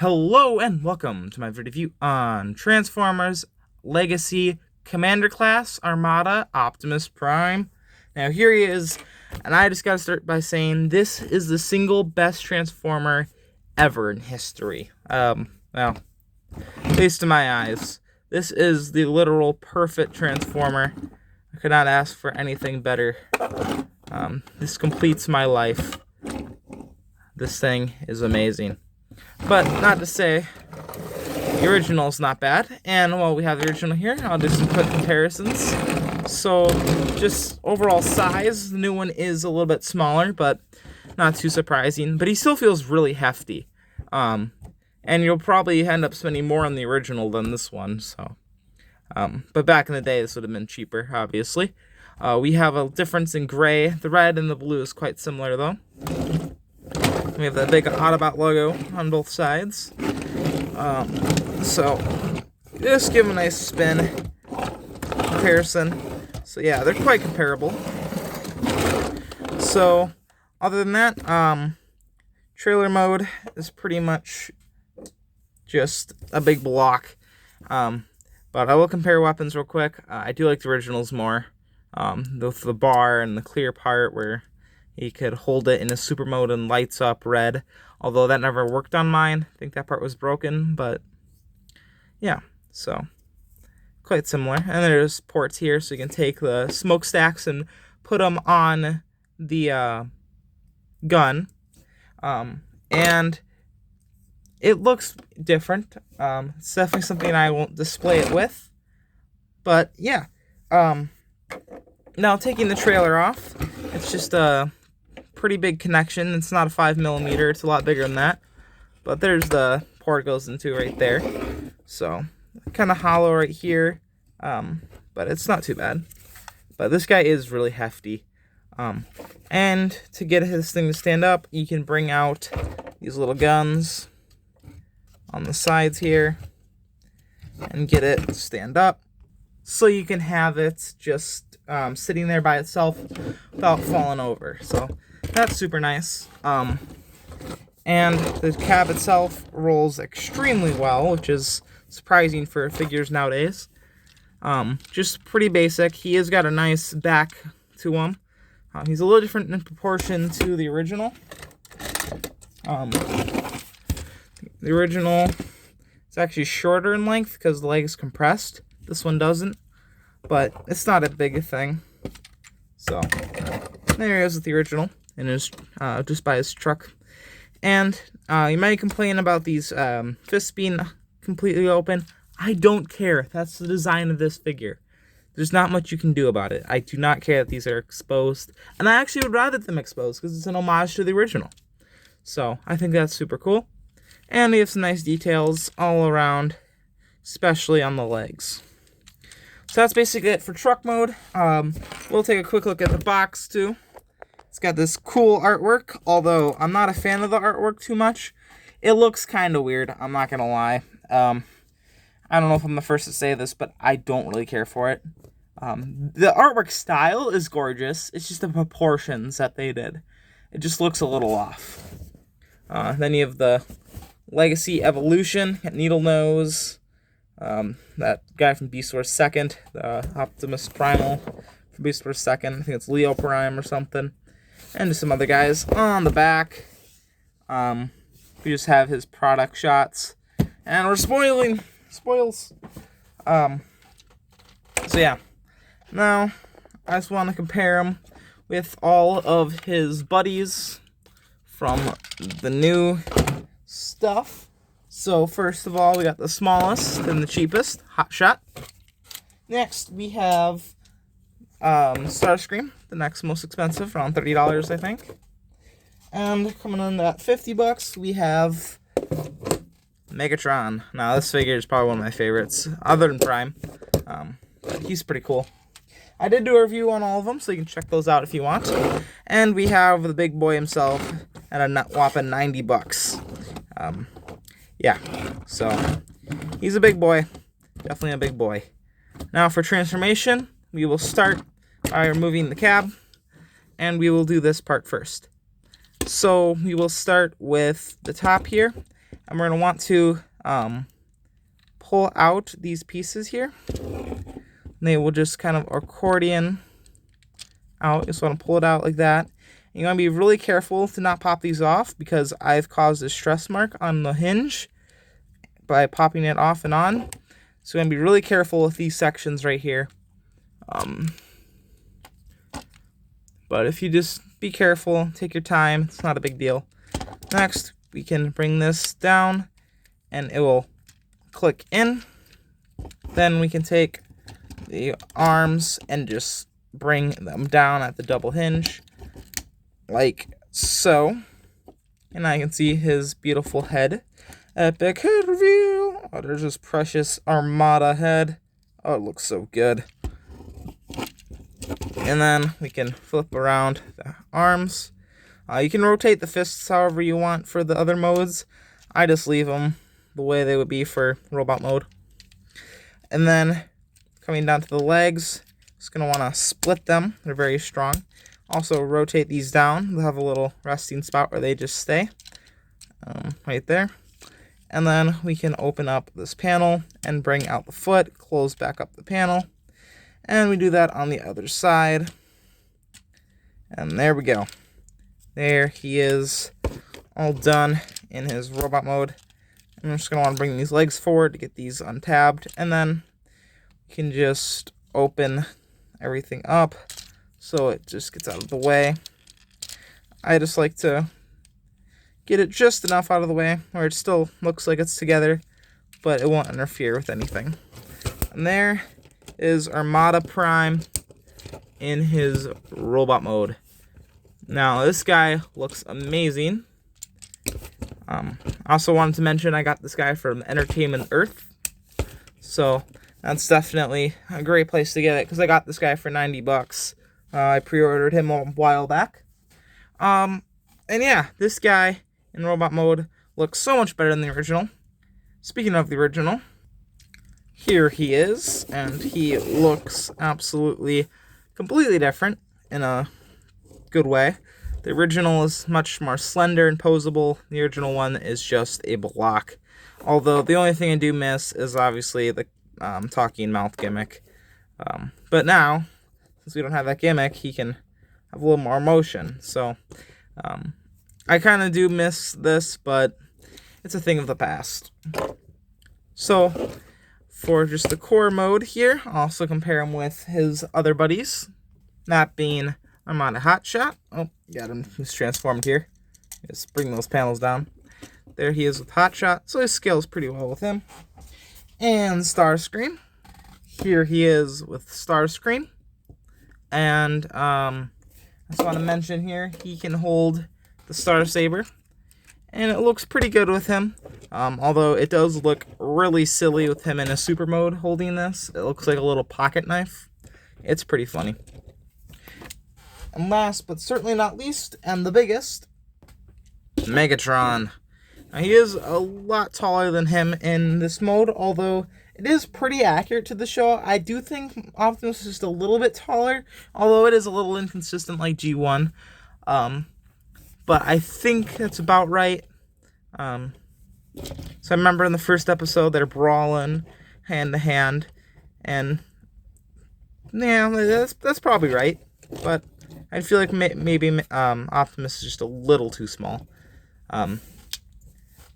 Hello and welcome to my video review on Transformers Legacy Commander Class Armada Optimus Prime. Now here he is, and I just gotta start by saying this is the single best Transformer ever in history. Well, at least in my eyes. This is the literal perfect Transformer. I could not ask for anything better. This completes my life. This thing is amazing. But not to say the original's not bad. And while we have the original here, I'll do some quick comparisons. So just overall size, the new one is a little bit smaller, but not too surprising. But he still feels really hefty. And you'll probably end up spending more on the original than this one. So, but back in the day, this would have been cheaper, obviously. We have a difference in gray. The red and the blue is quite similar, though. We have that big Autobot logo on both sides. So, just give them a nice spin comparison. So yeah, they're quite comparable. So, other than that, trailer mode is pretty much just a big block. But I will compare weapons real quick. I do like the originals more. With the bar and the clear part where he could hold it in a super mode and lights up red. Although that never worked on mine. I think that part was broken, but yeah, so quite similar. And there's ports here, so you can take the smokestacks and put them on the gun. And it looks different. It's definitely something I won't display it with. But yeah. Now taking the trailer off, it's just a pretty big connection. It's not a 5mm, it's a lot bigger than that. But there's the port it goes into right there. So, kind of hollow right here, but it's not too bad. But this guy is really hefty. And to get this thing to stand up, you can bring out these little guns on the sides here and get it to stand up. So you can have it just sitting there by itself without falling over. So that's super nice. And the cab itself rolls extremely well, which is surprising for figures nowadays. Just pretty basic. He has got a nice back to him. He's a little different in proportion to the original. The original is actually shorter in length because the leg is compressed. This one doesn't, but it's not a big thing. So there he is with the original, and his just by his truck. And you might complain about these fists being completely open. I don't care. That's the design of this figure. There's not much you can do about it. I do not care that these are exposed, and I actually would rather them exposed because it's an homage to the original. So I think that's super cool. And they have some nice details all around, especially on the legs. So that's basically it for truck mode. We'll take a quick look at the box too. It's got this cool artwork, although I'm not a fan of the artwork too much. It looks kind of weird, I'm not gonna lie. I don't know if I'm the first to say this, but I don't really care for it. The artwork style is gorgeous. It's just the proportions that they did. It just looks a little off. Then you have the Legacy Evolution, Needle Nose. That guy from Beast Wars 2nd, the Optimus Primal from Beast Wars 2nd. I think it's Leo Prime or something. And just some other guys on the back. We just have his product shots. And we're spoils. So yeah. Now, I just want to compare him with all of his buddies from the new stuff. So first of all, we got the smallest and the cheapest, Hot Shot. Next, we have Starscream, the next most expensive, around $30, I think. And coming in at $50, we have Megatron. Now, this figure is probably one of my favorites, other than Prime. But he's pretty cool. I did do a review on all of them, so you can check those out if you want. And we have the big boy himself at a whopping $90. Yeah, so he's a big boy, definitely a big boy. Now for transformation, we will start by removing the cab, and we will do this part first. So we will start with the top here, And we're going to want to pull out these pieces here. And they will just kind of accordion out. Just want to pull it out like that. And you want to be really careful to not pop these off, because I've caused a stress mark on the hinge by popping it off and on. So I'm going to be really careful with these sections right here. But if you just be careful, take your time, it's not a big deal. Next, we can bring this down and it will click in. Then we can take the arms and just bring them down at the double hinge, like so. And I can see his beautiful head. Epic head reveal. Oh, there's this precious Armada head. Oh, it looks so good. And then we can flip around the arms. You can rotate the fists however you want for the other modes. I just leave them the way they would be for robot mode. And then coming down to the legs, just going to want to split them. They're very strong. Also rotate these down. They'll have a little resting spot where they just stay. Right there. And then we can open up this panel and bring out the foot, close back up the panel. And we do that on the other side. And there we go. There he is, all done in his robot mode. I'm just going to want to bring these legs forward to get these untabbed. And then we can just open everything up so it just gets out of the way. I just like to get it just enough out of the way where it still looks like it's together, but it won't interfere with anything. And there is Armada Prime in his robot mode. Now, this guy looks amazing. I also wanted to mention I got this guy from Entertainment Earth. So, that's definitely a great place to get it, because I got this guy for 90 bucks. I pre-ordered him a while back. And yeah, this guy in robot mode looks so much better than the original. Speaking of the original, here he is, and he looks absolutely completely different in a good way. The original is much more slender and posable. The original one is just a block. Although the only thing I do miss is obviously the talking mouth gimmick. But now, since we don't have that gimmick, he can have a little more motion. So I kind of do miss this, but it's a thing of the past. So for just the core mode here, I'll also compare him with his other buddies. That being Armada Hotshot. Oh, got him. He's transformed here. Just bring those panels down. There he is with Hotshot. So he scales pretty well with him. And Starscream. Here he is with Starscream. And I just want to mention here, he can hold the Star Saber. And it looks pretty good with him. Although it does look really silly with him in a super mode holding this. It looks like a little pocket knife. It's pretty funny. And last, but certainly not least, and the biggest, Megatron. Now, he is a lot taller than him in this mode, although it is pretty accurate to the show. I do think Optimus is just a little bit taller, although it is a little inconsistent like G1. But I think that's about right. So I remember in the first episode, they're brawling hand to hand, and yeah, that's probably right. But I feel like maybe Optimus is just a little too small.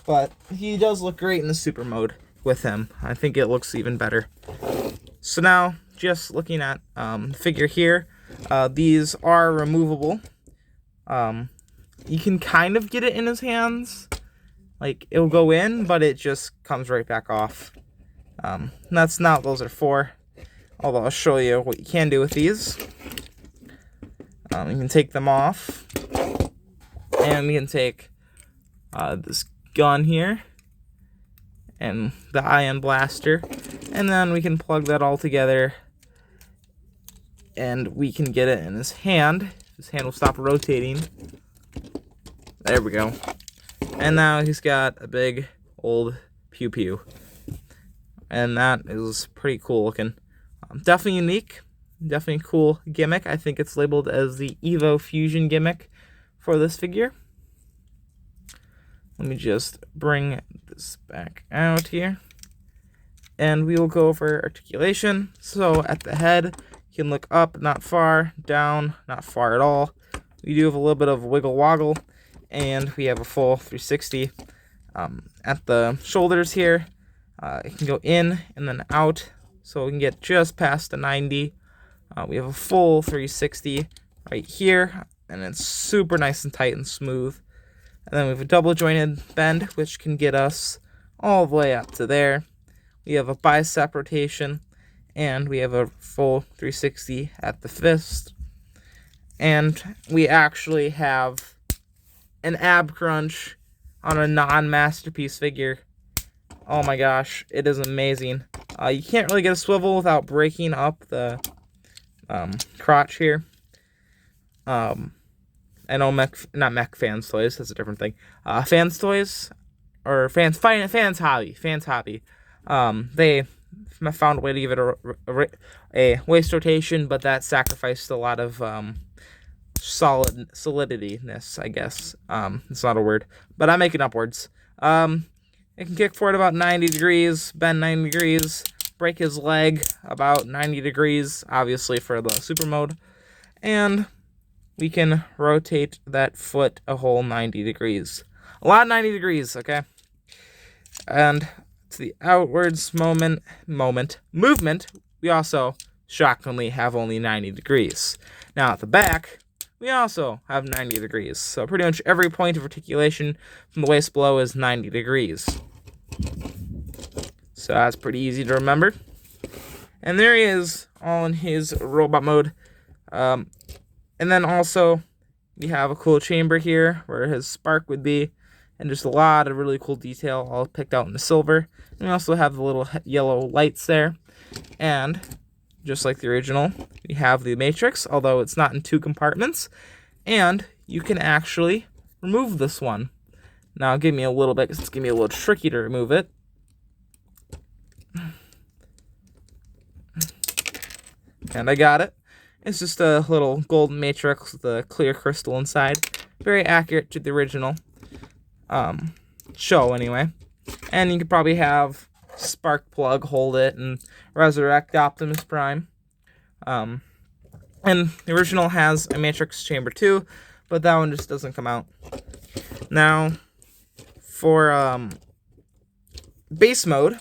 But he does look great in the super mode with him. I think it looks even better. So now, just looking at the figure here, these are removable. You can kind of get it in his hands. Like, it'll go in, but it just comes right back off. That's not what those are for. Although I'll show you what you can do with these. You can take them off. And we can take this gun here. And the ion blaster. And then we can plug that all together. And we can get it in his hand. His hand will stop rotating. There we go. And now he's got a big old pew pew. And that is pretty cool looking. Definitely unique. Definitely a cool gimmick. I think it's labeled as the Evo Fusion gimmick for this figure. Let me just bring this back out here. And we will go over articulation. So at the head, you can look up, not far, down, not far at all. We do have a little bit of wiggle woggle, and we have a full 360. At the shoulders here, it can go in and then out, so we can get just past the 90. We have a full 360 right here, and it's super nice and tight and smooth. And then we have a double jointed bend, which can get us all the way up to there. We have a bicep rotation, and we have a full 360 at the fist. And we actually have an ab crunch on a non-masterpiece figure. Oh my gosh, it is amazing. You can't really get a swivel without breaking up the crotch here. I know not mech fans toys, that's a different thing. Fans toys, or fans hobby. They found a way to give it a waist rotation, but that sacrificed a lot of solidity-ness, I guess. It's not a word, but I'm making up words. It can kick forward about 90 degrees, bend 90 degrees, break his leg about 90 degrees, obviously for the super mode, and we can rotate that foot a whole 90 degrees. A lot of 90 degrees, okay? And to the outwards movement, we also shockingly have only 90 degrees. Now at the back, we also have 90 degrees. So pretty much every point of articulation from the waist below is 90 degrees. So that's pretty easy to remember. And there he is, all in his robot mode. And then also, we have a cool chamber here where his spark would be, and just a lot of really cool detail all picked out in the silver. And we also have the little yellow lights there. And just like the original, we have the matrix, although it's not in 2 compartments. And you can actually remove this one. Now give me a little bit, because it's going to be a little tricky to remove it. And I got it. It's just a little golden matrix with a clear crystal inside. Very accurate to the original show, anyway. And you could probably have Spark Plug hold it and resurrect Optimus Prime. And the original has a matrix chamber too, but that one just doesn't come out. Now, for base mode,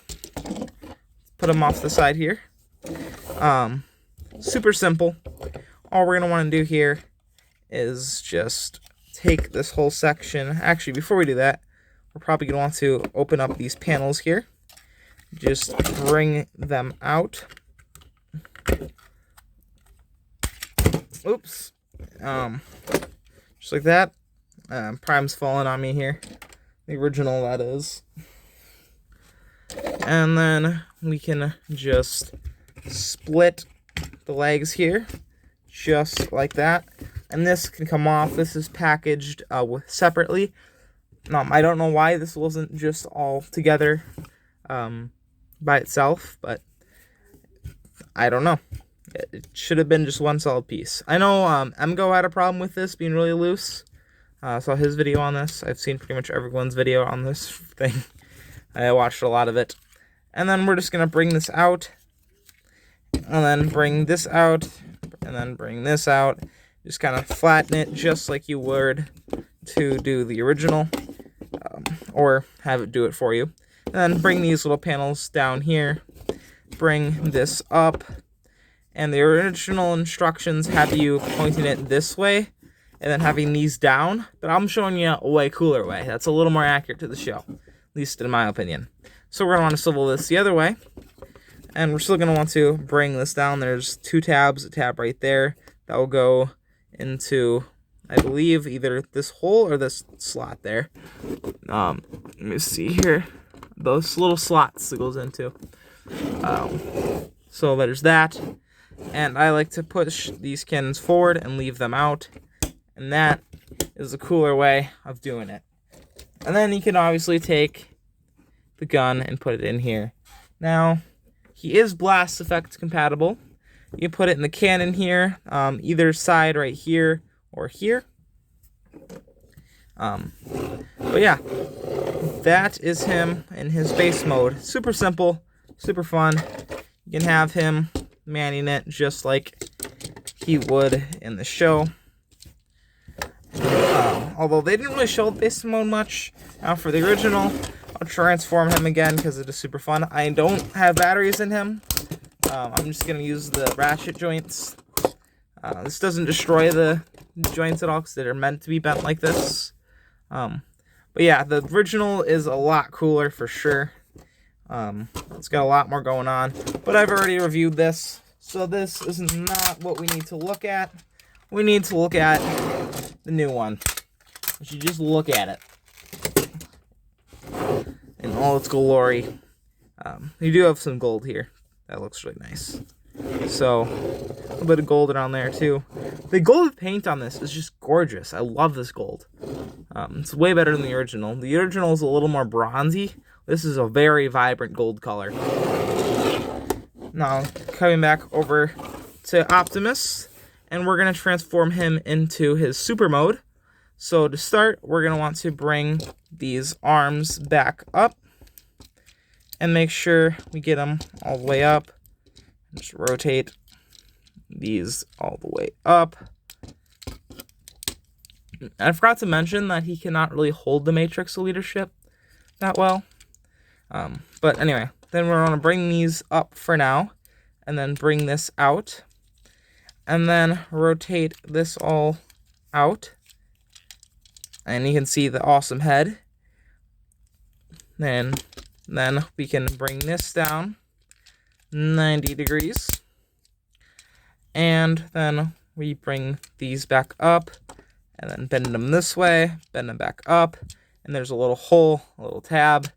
put them off the side here. Super simple. All we're going to want to do here is just take this whole section. Actually, before we do that, we're probably going to want to open up these panels here. Just bring them out. Oops. Just like that. Prime's falling on me here. The original, that is. And then we can just split the legs here, just like that. And this can come off. This is packaged separately. I don't know why this wasn't just all together by itself, but I don't know. It should have been just one solid piece. I know MGO had a problem with this being really loose. I saw his video on this. I've seen pretty much everyone's video on this thing. I watched a lot of it. And then we're just going to bring this out, and then bring this out, and then bring this out. Just kind of flatten it just like you would to do the original, or have it do it for you. And then bring these little panels down here, bring this up, and the original instructions have you pointing it this way, and then having these down, but I'm showing you a way cooler way. That's a little more accurate to the show, at least in my opinion. So we're going to want to swivel this the other way, and we're still going to want to bring this down. There's 2 tabs, a tab right there that will go into, I believe, either this hole or this slot there. Let me see here. Those little slots it goes into. So there's that. And I like to push these cannons forward and leave them out. And that is a cooler way of doing it. And then you can obviously take the gun and put it in here. Now, he is blast effect compatible. You put it in the cannon here, either side right here or here. But yeah, that is him in his base mode. Super simple, super fun. You can have him manning it just like he would in the show. Although they didn't really show the base mode much. For the original, I'll transform him again because it is super fun. I don't have batteries in him. I'm just going to use the ratchet joints. This doesn't destroy the joints at all because they're meant to be bent like this. But yeah, the original is a lot cooler for sure. It's got a lot more going on. But I've already reviewed this, so this is not what we need to look at. We need to look at the new one. You should just look at it in all its glory. You do have some gold here. That looks really nice. So, a little bit of gold around there too. The gold paint on this is just gorgeous. I love this gold. It's way better than the original. The original is a little more bronzy. This is a very vibrant gold color. Now, coming back over to Optimus, and we're going to transform him into his super mode. So to start, we're going to want to bring these arms back up and make sure we get them all the way up. Just rotate these all the way up. I forgot to mention that he cannot really hold the matrix of leadership that well. But anyway, then we're going to bring these up for now and then bring this out and then rotate this all out. And you can see the awesome head. Then we can bring this down 90 degrees. And then we bring these back up and then bend them this way, bend them back up. And there's a little hole, a little tab.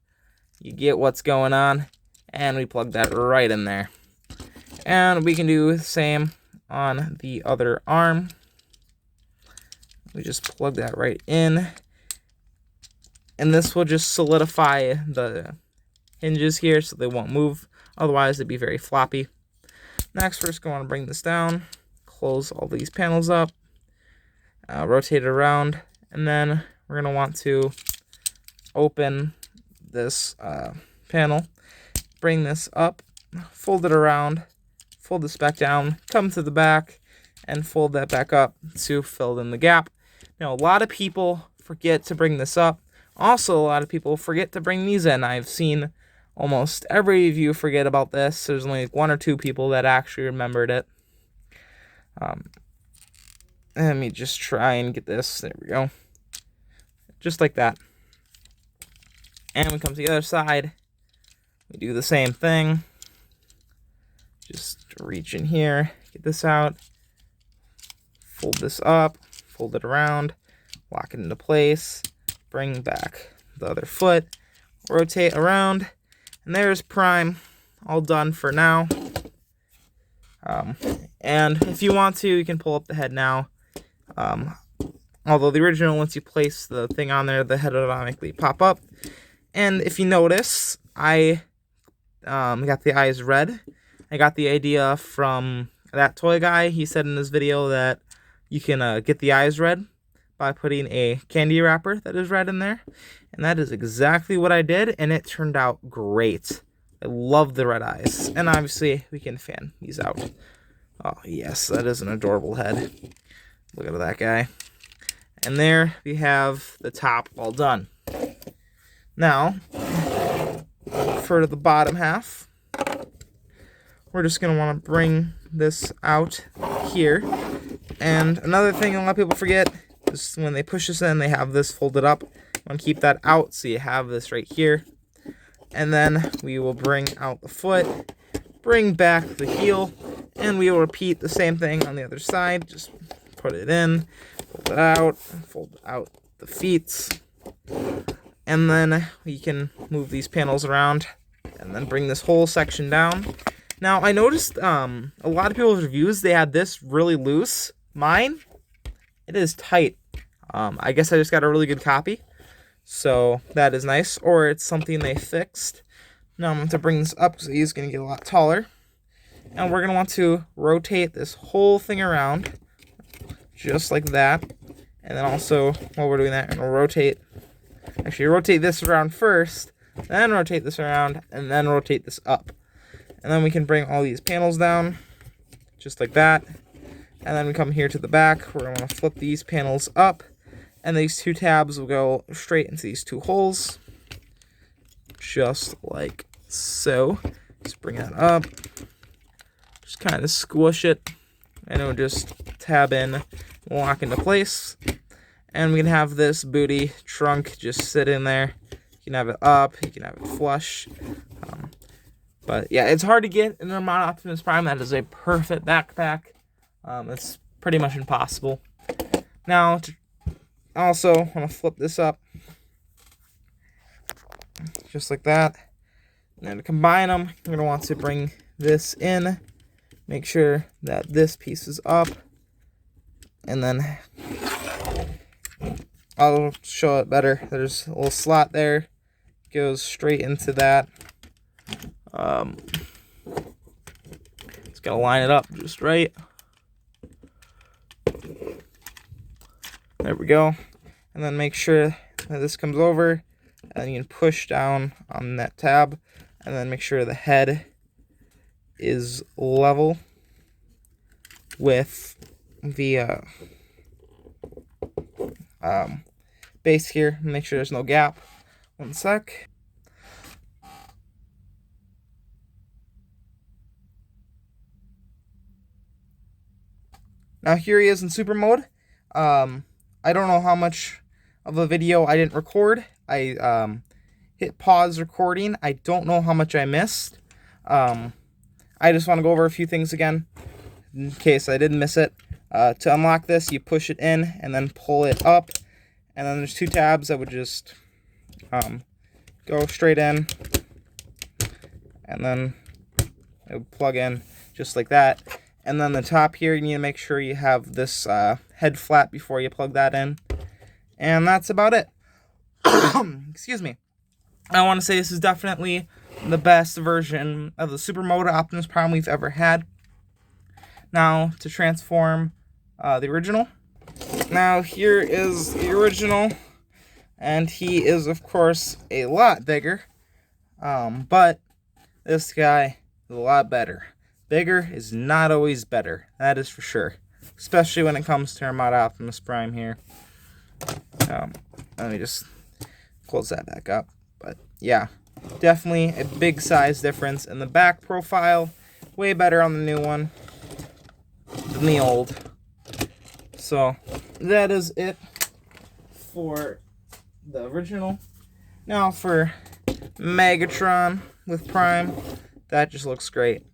You get what's going on. And we plug that right in there. And we can do the same on the other arm. We just plug that right in. And this will just solidify the hinges here so they won't move. Otherwise, they'd be very floppy. Next, we're just going to bring this down, close all these panels up, rotate it around, and then we're going to want to open this panel, bring this up, fold it around, fold this back down, come to the back, and fold that back up to fill in the gap. Now, a lot of people forget to bring this up. Also, a lot of people forget to bring these in. I've seen almost every of you forget about this. There's only like 1 or 2 people that actually remembered it. Let me just try and get this. There we go. Just like that. And we come to the other side. We do the same thing. Just reach in here, get this out, fold this up, fold it around, lock it into place, bring back the other foot, rotate around, and there's Prime, all done for now. And if you want to, you can pull up the head now. Although the original, once you place the thing on there, the head will automatically pop up. And if you notice, I got the eyes red. I got the idea from that toy guy. He said in his video that you can get the eyes red by putting a candy wrapper that is red in there. And that is exactly what I did, and it turned out great. I love the red eyes. And obviously, we can fan these out. Oh, yes, that is an adorable head. Look at that guy. And there we have the top all done. Now, for the bottom half, we're just going to want to bring this out here. And another thing a lot of people forget is when they push this in, they have this folded up. You want to keep that out so you have this right here. And then we will bring out the foot, bring back the heel, and we will repeat the same thing on the other side. Just put it in, fold out the feet, and then we can move these panels around and then bring this whole section down. Now, I noticed a lot of people's reviews, they had this really loose. Mine, it is tight. I guess I just got a really good copy. So that is nice. Or it's something they fixed. Now I'm going to bring this up so he's going to get a lot taller. And we're going to want to rotate this whole thing around. Just like that. And then also, while we're doing that, I'm going to rotate this around first, then rotate this around, and then rotate this up. And then we can bring all these panels down, just like that. And then we come here to the back. We're going to flip these panels up, and these two tabs will go straight into these two holes, just like so. Just bring that up, just kind of squish it, and it'll just tab in, lock into place. And we can have this booty trunk just sit in there. You can have it up, you can have it flush. But yeah, it's hard to get an Armada Optimus Prime that is a perfect backpack. It's pretty much impossible. Now, also, I'm going to flip this up. Just like that. And then to combine them, you're going to want to bring this in. Make sure that this piece is up. And then I'll show it better. There's a little slot there. Goes straight into that. Just gotta line it up just right. There we go. And then make sure that this comes over, and you can push down on that tab, and then make sure the head is level with the base here. Make sure there's no gap. One sec. Now here he is in super mode. I don't know how much of a video I didn't record. I hit pause recording. I don't know how much I missed. I just want to go over a few things again in case I didn't miss it. To unlock this, you push it in and then pull it up. And then there's two tabs that would just go straight in. And then it would plug in just like that. And then the top here, you need to make sure you have this head flat before you plug that in. And that's about it. Excuse me. I want to say this is definitely the best version of the Supermoto Optimus Prime we've ever had. Now, to transform the original. Now, here is the original. And he is, of course, a lot bigger. But this guy is a lot better. Bigger is not always better. That is for sure. Especially when it comes to Armada Optimus Prime here. Let me just close that back up. But yeah, definitely a big size difference. And the back profile, way better on the new one than the old. So that is it for the original. Now for Megatron with Prime, that just looks great.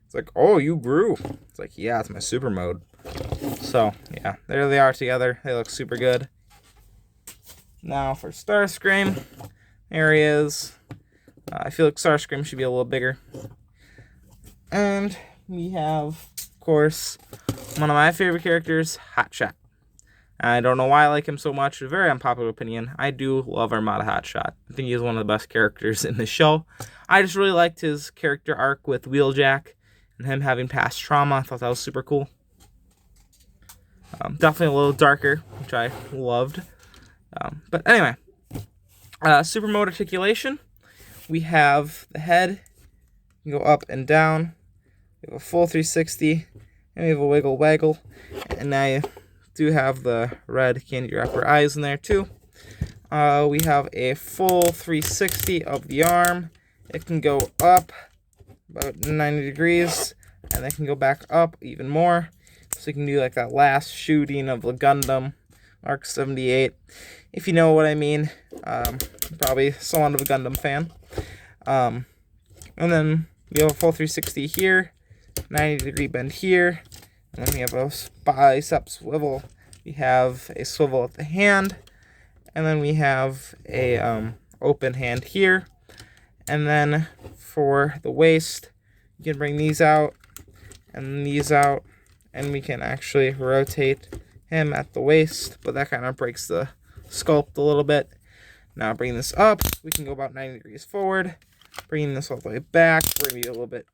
It's like, oh, you grew. It's like, yeah, it's my super mode. So, yeah, there they are together. They look super good. Now for Starscream, there he is. I feel like Starscream should be a little bigger. And we have, of course, one of my favorite characters, Hotshot. I don't know why I like him so much. A very unpopular opinion. I do love Armada Hotshot. I think he's one of the best characters in the show. I just really liked his character arc with Wheeljack and him having past trauma. I thought that was super cool. Definitely a little darker, which I loved. But anyway, Supermoto Articulation. We have the head. You can go up and down. We have a full 360. And we have a wiggle waggle. And now you do have the red candy wrapper eyes in there too. We have a full 360 of the arm. It can go up about 90 degrees. And it can go back up even more. So you can do like that last shooting of the Gundam Mark 78. If you know what I mean. Probably somewhat of a Gundam fan. And then we have a full 360 here. 90 degree bend here. And then we have a bicep swivel. We have a swivel at the hand. And then we have a open hand here. And then for the waist, you can bring these out and these out. And we can actually rotate him at the waist. But that kind of breaks the sculpt a little bit. Now bring this up. We can go about 90 degrees forward. Bringing this all the way back. We're going to be a little bit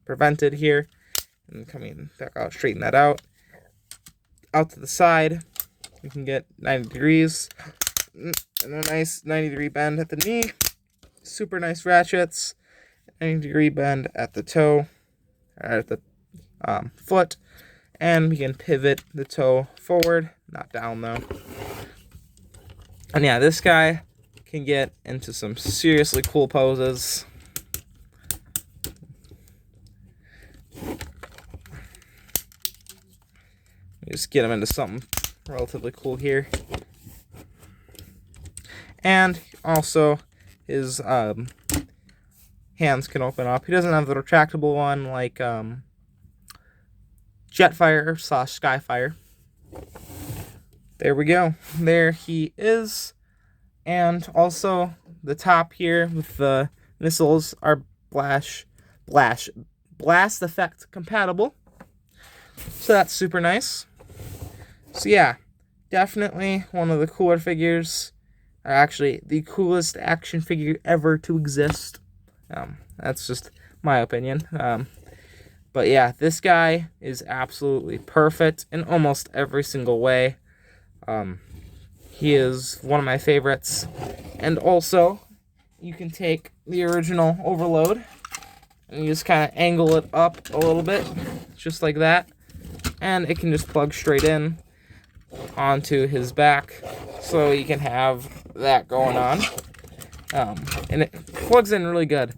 prevented here. And coming back out, straighten that out. Out to the side. You can get 90 degrees and a nice 90-degree bend at the knee. Super nice ratchets. 90-degree bend at the toe, or at the foot. And we can pivot the toe forward, not down though. And yeah, this guy can get into some seriously cool poses. Just get him into something relatively cool here. And also his hands can open up. He doesn't have the retractable one like Jetfire / Skyfire. There we go. There he is. And also the top here with the missiles are blast effect compatible. So that's super nice. So yeah, definitely one of the cooler figures. Or actually, the coolest action figure ever to exist. That's just my opinion. But yeah, this guy is absolutely perfect in almost every single way. He is one of my favorites. And also, you can take the original Overload and you just kind of angle it up a little bit, just like that. And it can just plug straight in onto his back, so you can have that going on. And it plugs in really good.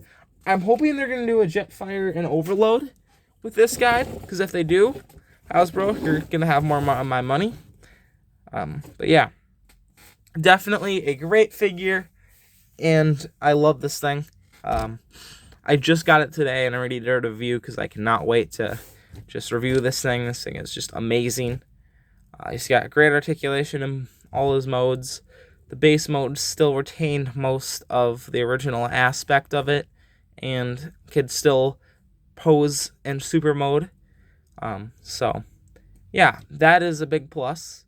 I'm hoping they're going to do a Jetfire and Overload with this guy, because if they do, Hasbro, you're going to have more of my money. But yeah, definitely a great figure, and I love this thing. I just got it today, and I'm ready to review, because I cannot wait to just review this thing. This thing is just amazing. He's got great articulation in all his modes. The base mode still retained most of the original aspect of it, and could still pose in super mode. So, yeah, that is a big plus.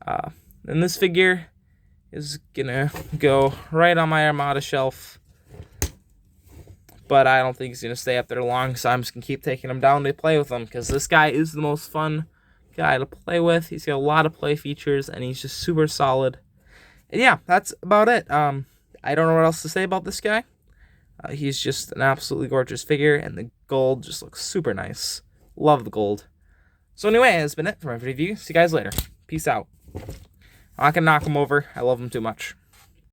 And this figure is gonna go right on my Armada shelf. But I don't think he's gonna stay up there long, so I'm just gonna keep taking him down to play with him, because this guy is the most fun guy to play with. He's got a lot of play features, and he's just super solid. And yeah, that's about it. I don't know what else to say about this guy. He's just an absolutely gorgeous figure, and the gold just looks super nice. Love the gold. So anyway, that's been it for my review. See you guys later. Peace out. I can knock him over. I love him too much.